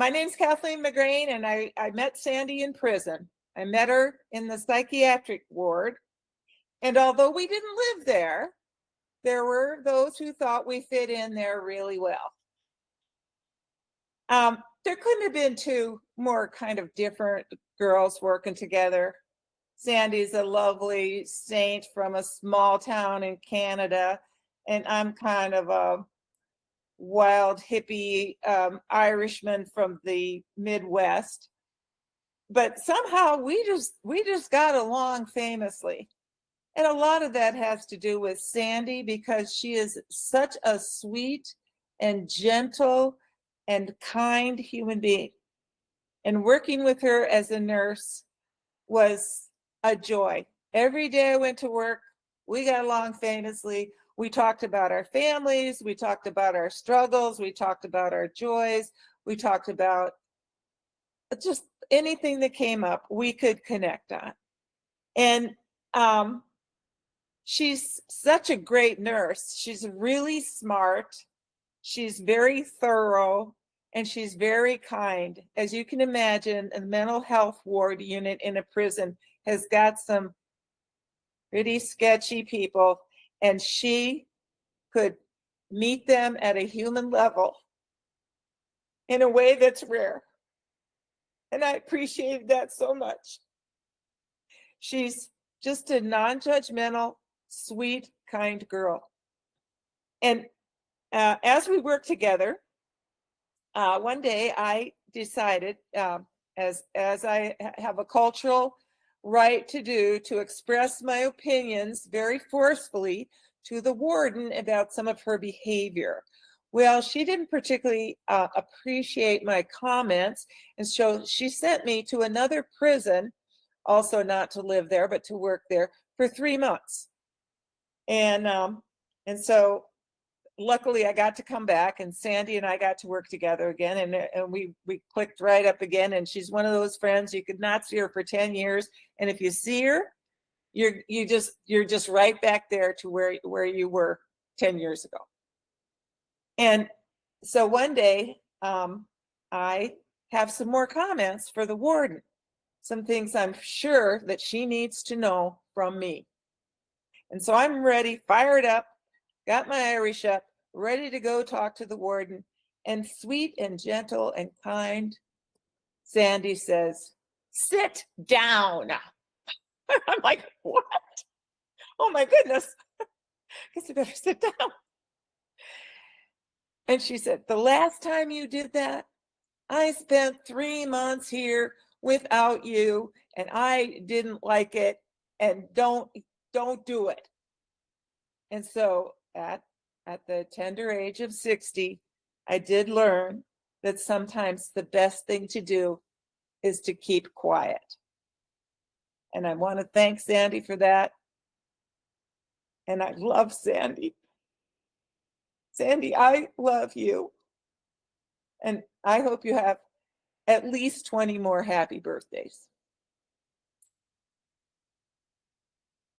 my name's Kathleen McGrane, and I met Sandi in prison. I met her in the psychiatric ward. And although we didn't live there, there were those who thought we fit in there really well. There couldn't have been two more kind of different girls working together. Sandi's a lovely saint from a small town in Canada, and I'm kind of a wild hippie Irishman from the Midwest. But somehow we just got along famously. And a lot of that has to do with Sandi, because she is such a sweet and gentle and kind human being. And working with her as a nurse was a joy. Every day I went to work, we got along famously. We talked about our families, we talked about our struggles, we talked about our joys, we talked about just anything that came up, we could connect on. And she's such a great nurse. She's really smart. She's very thorough, and she's very kind. As you can imagine, a mental health ward unit in a prison has got some pretty sketchy people, and she could meet them at a human level in a way that's rare. And I appreciated that so much. She's just a non-judgmental, sweet, kind girl. And as we worked together, one day I decided, as I have a cultural right to do, to express my opinions very forcefully to the warden about some of her behavior. Well, she didn't particularly appreciate my comments, and so she sent me to another prison, also not to live there, but to work there for 3 months. And so luckily I got to come back, and Sandi and I got to work together again, and we clicked right up again. And she's one of those friends you could not see her for 10 years, and if you see her, you're just right back there to where you were 10 years ago. And so one day I have some more comments for the warden, some things I'm sure that she needs to know from me. And so I'm ready, fired up, got my Irish up, ready to go talk to the warden. And sweet and gentle and kind, Sandi says, "Sit down." I'm like, what? Oh my goodness. Guess I better sit down. And she said, "The last time you did that, I spent 3 months here without you, and I didn't like it, and don't do it." And so at the tender age of 60, I did learn that sometimes the best thing to do is to keep quiet. And I want to thank Sandi for that. And I love Sandi. Sandi, I love you. And I hope you have at least 20 more happy birthdays.